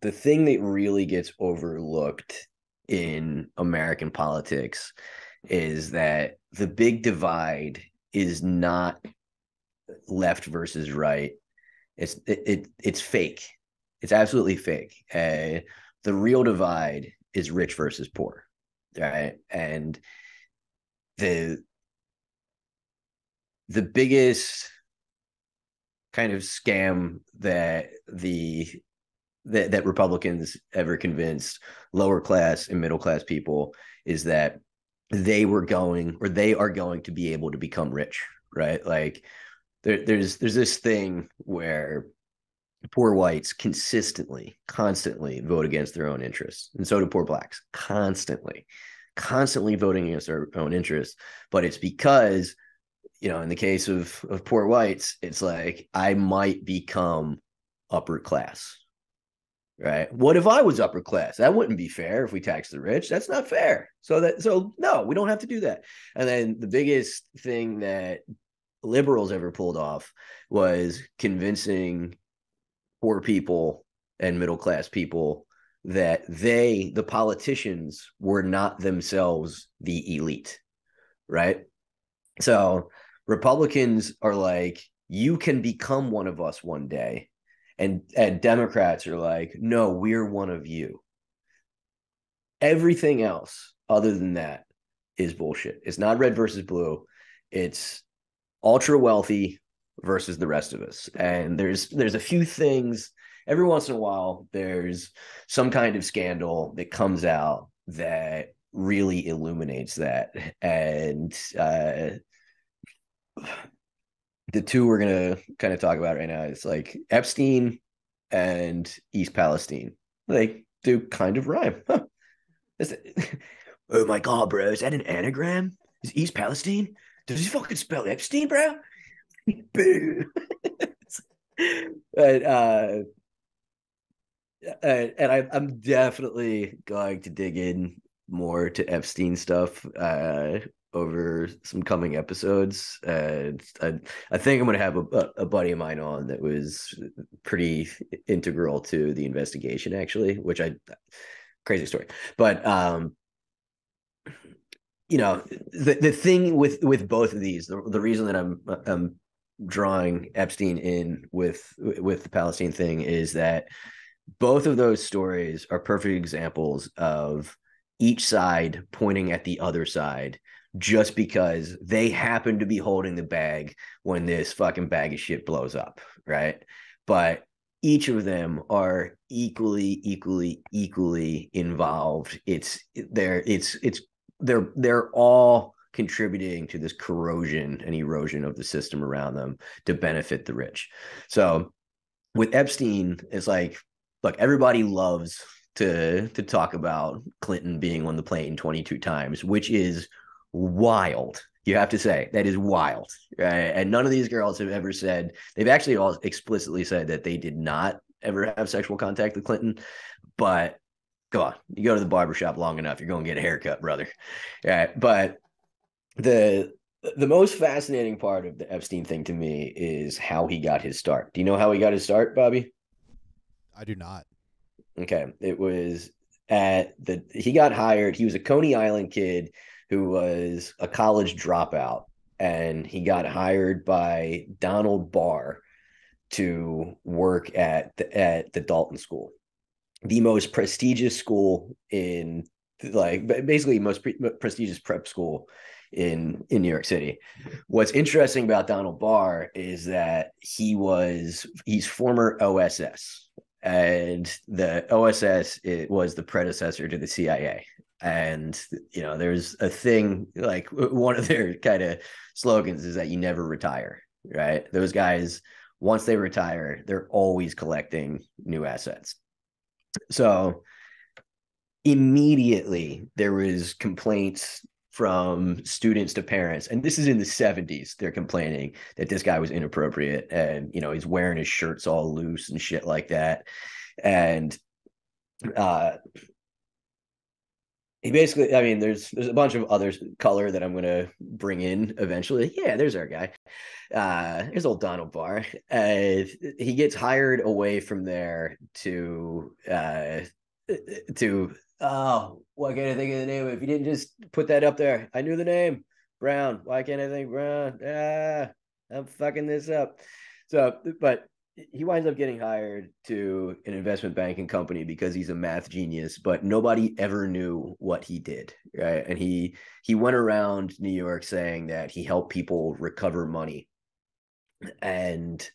the thing that really gets overlooked in American politics is that the big divide is not left versus right. It's fake. It's absolutely fake. The real divide is rich versus poor, right? And the the biggest kind of scam that Republicans ever convinced lower class and middle class people is that they are going to be able to become rich, right? Like there's this thing where poor whites constantly vote against their own interests, and so do poor blacks, constantly voting against their own interests. But it's because, in the case of poor whites, it's like, I might become upper class, right? What if I was upper class? That wouldn't be fair if we tax the rich. That's not fair. So no, we don't have to do that. And then the biggest thing that liberals ever pulled off was convincing poor people and middle class people that the politicians, were not themselves the elite, right? So Republicans are like, you can become one of us one day. And Democrats are like, no, we're one of you. Everything else other than that is bullshit. It's not red versus blue. It's ultra wealthy versus the rest of us. And there's a few things every once in a while. There's some kind of scandal that comes out that really illuminates that. And the two we're gonna kind of talk about right now is like Epstein and East Palestine. They do kind of rhyme. Huh. Oh my god, bro! Is that an anagram? Is East Palestine? Does he fucking spell Epstein, bro? Boo. but I'm definitely going to dig in more to Epstein stuff over some coming episodes. I think I'm going to have a buddy of mine on that was pretty integral to the investigation, actually, crazy story. But the thing with both of these, the reason that I'm drawing Epstein in with the Palestine thing is that both of those stories are perfect examples of each side pointing at the other side just because they happen to be holding the bag when this fucking bag of shit blows up, right? But each of them are equally involved. They're all contributing to this corrosion and erosion of the system around them to benefit the rich. So with Epstein, it's like, look, everybody loves to talk about Clinton being on the plane 22 times, which is wild. You have to say that is wild, right? And none of these girls have ever said, they've actually all explicitly said that they did not ever have sexual contact with Clinton. But go on, you go to the barbershop long enough, you're going to get a haircut, brother. Right? But the most fascinating part of the Epstein thing to me is how he got his start. Do you know how he got his start, Bobby? I do not. Okay. It was he got hired. He was a Coney Island kid who was a college dropout, and he got hired by Donald Barr to work at the Dalton School, the most prestigious school in, like, basically most prestigious prep school in New York City. What's interesting about Donald Barr is that he's former OSS, and the OSS, it was the predecessor to the CIA. And there's a thing, like, one of their kind of slogans is that you never retire, right? Those guys, once they retire, they're always collecting new assets. So immediately there was complaints from students to parents, and this is in the 70s. They're complaining that this guy was inappropriate, and he's wearing his shirts all loose and shit like that. And he basically, I mean, there's a bunch of other color that I'm gonna bring in eventually. Yeah, there's our guy. There's old Donald Barr. He gets hired away from there to why can't I think of the name? If you didn't just put that up there, I knew the name. Brown. Why can't I think Brown? I'm fucking this up. So, but he winds up getting hired to an investment banking company because he's a math genius, but nobody ever knew what he did, right? And he went around New York saying that he helped people recover money. And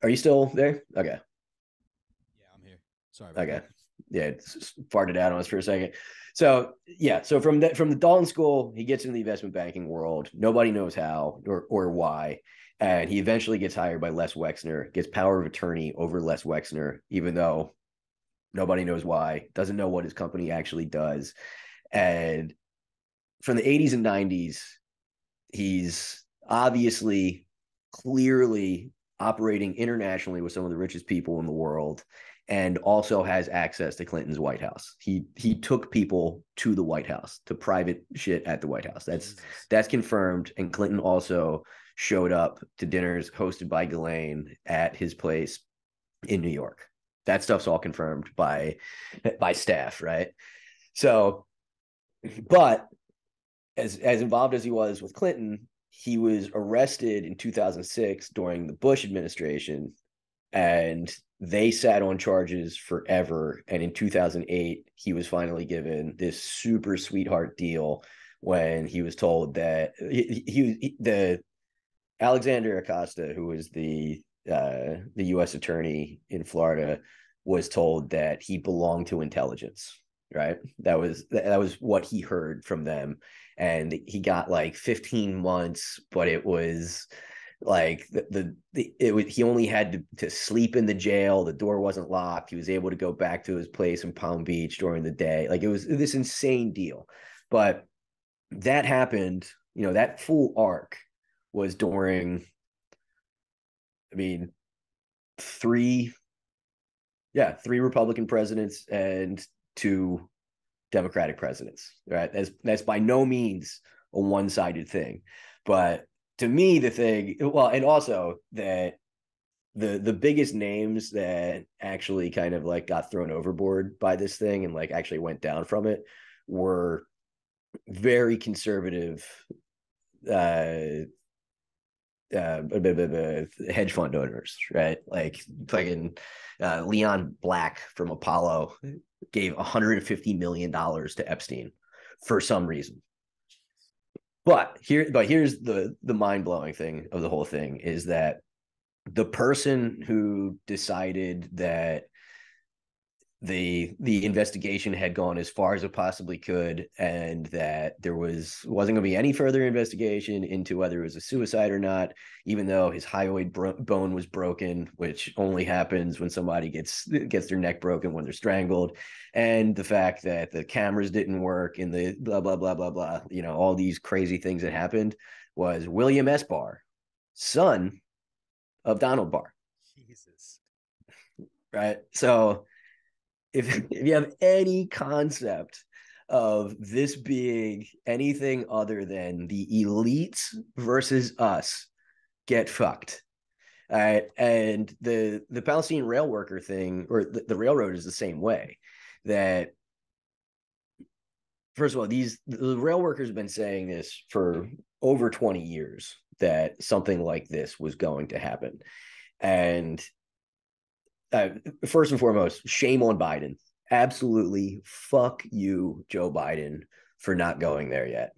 are you still there? Okay. Yeah, I'm here. Sorry about Okay. that. Yeah, it's farted out on us for a second. So yeah, so from the Dalton School, he gets into the investment banking world. Nobody knows how or why. And he eventually gets hired by Les Wexner, gets power of attorney over Les Wexner, even though nobody knows why, doesn't know what his company actually does. And from the 80s and 90s, he's obviously clearly operating internationally with some of the richest people in the world and also has access to Clinton's White House. He took people to the White House, to private shit at the White House. Jesus. That's confirmed. And Clinton also showed up to dinners hosted by Ghislaine at his place in New York. That stuff's all confirmed by staff, right? So, but as involved as he was with Clinton, he was arrested in 2006 during the Bush administration, and they sat on charges forever. And in 2008, he was finally given this super sweetheart deal when he was told that the Alexander Acosta, who was the U.S. attorney in Florida, was told that he belonged to intelligence. Right, that was what he heard from them, and he got like 15 months, but it was like he only had to sleep in the jail. The door wasn't locked. He was able to go back to his place in Palm Beach during the day. Like it was this insane deal, but that happened. That full arc was during, I mean, three, yeah, three Republican presidents and two Democratic presidents, right? That's by no means a one-sided thing. But to me, the thing, well, and also that the biggest names that actually kind of like got thrown overboard by this thing and like actually went down from it were very conservative uh hedge fund owners, right? Like fucking Leon Black from Apollo gave $150 million to Epstein for some reason. But here's the mind blowing thing of the whole thing is that the person who decided that the investigation had gone as far as it possibly could, and that there wasn't going to be any further investigation into whether it was a suicide or not, even though his hyoid bone was broken, which only happens when somebody gets their neck broken when they're strangled, and the fact that the cameras didn't work and the blah blah blah blah blah, all these crazy things that happened, was William S. Barr, son of Donald Barr, Jesus. right? So if you have any concept of this being anything other than the elites versus us, get fucked. All right. And the Palestinian rail worker thing, or the railroad, is the same way. That, first of all, the rail workers have been saying this for over 20 years, that something like this was going to happen. And uh, first and foremost, shame on Biden. Absolutely, fuck you, Joe Biden, for not going there yet.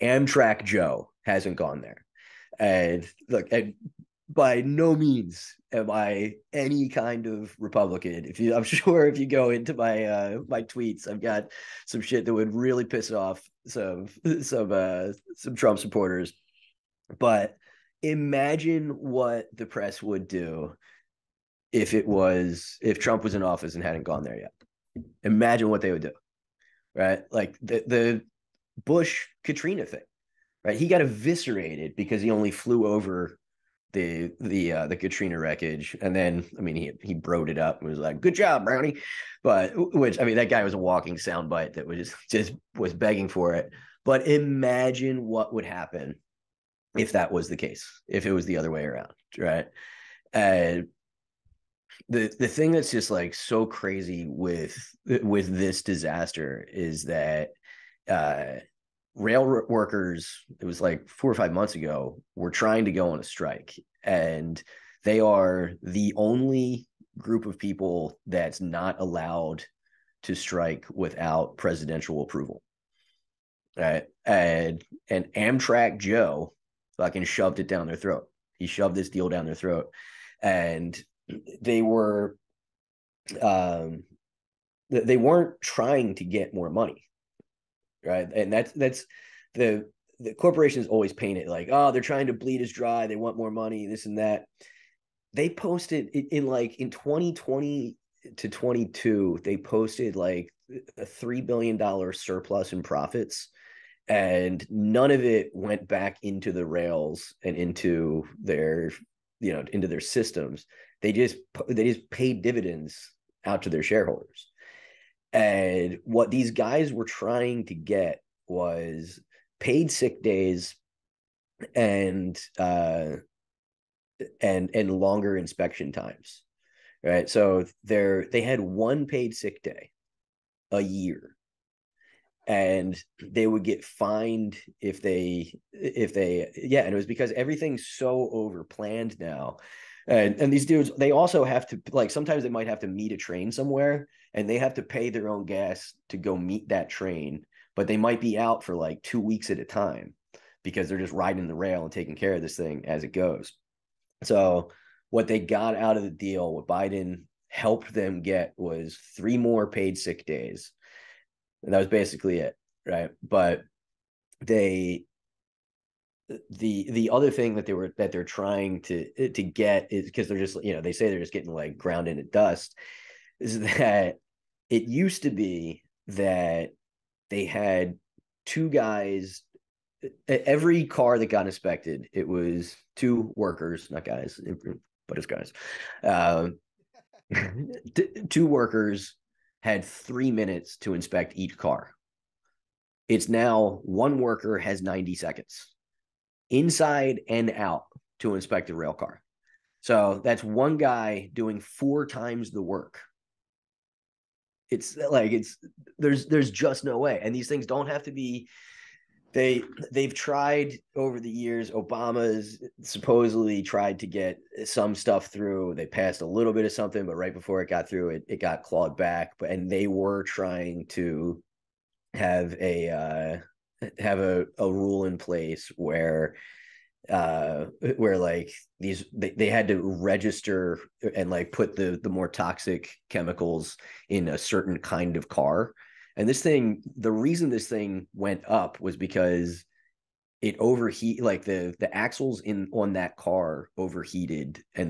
Amtrak Joe hasn't gone there, and look, and by no means am I any kind of Republican. I'm sure if you go into my tweets, I've got some shit that would really piss off some Trump supporters. But imagine what the press would do if Trump was in office and hadn't gone there yet. Imagine what they would do, right? Like the Bush Katrina thing, right? He got eviscerated because he only flew over the Katrina wreckage, and then I mean he broed it up and was like, "Good job, Brownie," but which I mean that guy was a walking soundbite that was begging for it. But imagine what would happen if that was the case, if it was the other way around, right? And the thing that's just like so crazy with this disaster is that uh rail workers, it was like 4 or 5 months ago, were trying to go on a strike, and they are the only group of people that's not allowed to strike without presidential approval, right? And Amtrak Joe fucking shoved it down their throat. He shoved this deal down their throat, and they were they weren't trying to get more money, right? And that's the corporations always paint it like, oh, they're trying to bleed us dry, they want more money, this and that. They posted in like in 2020 to 22, they posted like a $3 billion surplus in profits, and none of it went back into the rails and into their into their systems. They just paid dividends out to their shareholders. And what these guys were trying to get was paid sick days and and longer inspection times, right? So they had one paid sick day a year, and they would get fined if they yeah. And it was because everything's so over planned now. And these dudes, they also have to, like, sometimes they might have to meet a train somewhere, and they have to pay their own gas to go meet that train, but they might be out for like 2 weeks at a time because they're just riding the rail and taking care of this thing as it goes. So what they got out of the deal, what Biden helped them get, was 3 more paid sick days, and that was basically it, right? But they the other thing that they're trying to get is, because they're just, they say they're just getting like ground into dust, is that it used to be that they had two guys every car that got inspected. It was two workers, not guys, but it's guys. uh, Two workers had 3 minutes to inspect each car. It's now one worker has 90 seconds inside and out to inspect a rail car. So that's one guy doing 4 times the work. It's like, there's just no way. And these things don't have to be, they've tried over the years. Obama's supposedly tried to get some stuff through. They passed a little bit of something, but right before it got through, it got clawed back. And they were trying to have a rule in place where like they had to register and like put the more toxic chemicals in a certain kind of car. And the reason this thing went up was because it overheat, like the axles on that car overheated, and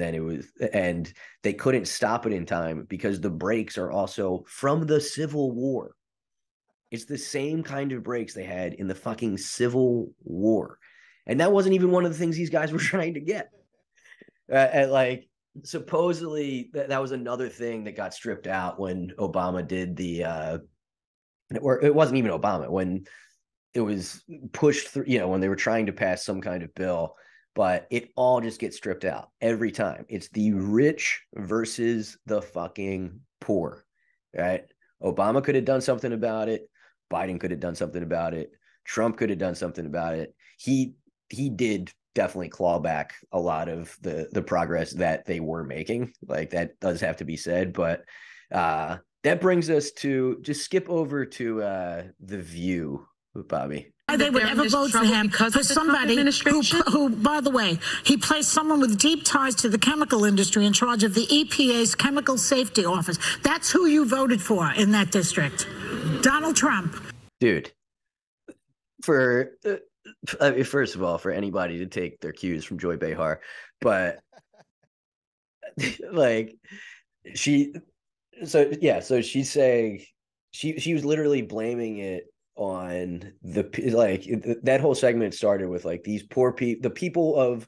they couldn't stop it in time because the brakes are also from the Civil War. It's the same kind of brakes they had in the fucking Civil War. And that wasn't even one of the things these guys were trying to get. And like, supposedly that was another thing that got stripped out when Obama did or it wasn't even Obama, when it was pushed through, when they were trying to pass some kind of bill, but it all just gets stripped out every time. It's the rich versus the fucking poor, right? Obama could have done something about it. Biden could have done something about it. Trump could have done something about it. He did definitely claw back a lot of the progress that they were making. Like, that does have to be said. But that brings us to, just skip over to The View, Bobby. They would ever vote for him, for somebody who, by the way, he placed someone with deep ties to the chemical industry in charge of the EPA's Chemical Safety Office. That's who you voted for in that district. Donald Trump. Dude, first of all, for anybody to take their cues from Joy Behar, but like, so she's saying she was literally blaming it on that whole segment started with like, these poor people, the people of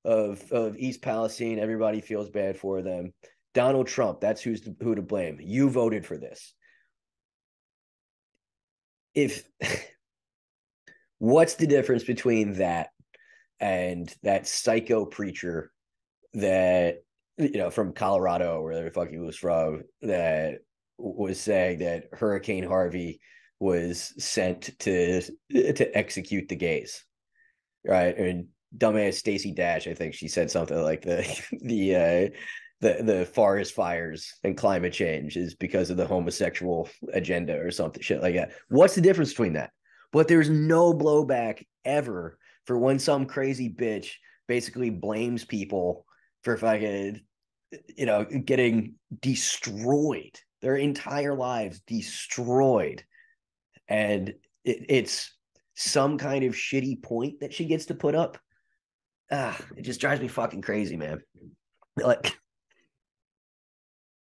of East Palestine. Everybody feels bad for them. Donald Trump, that's who to blame. You voted for this. If what's the difference between that and that psycho preacher that from Colorado, where the fuck he was from, that was saying that Hurricane Harvey was sent to execute the gays, right? And dumbass Stacey Dash, I think she said something like the forest fires and climate change is because of the homosexual agenda or something shit like that. What's the difference between that? But there's no blowback ever for when some crazy bitch basically blames people for fucking, getting destroyed, their entire lives destroyed. And it's some kind of shitty point that she gets to put up. It just drives me fucking crazy, man. Like,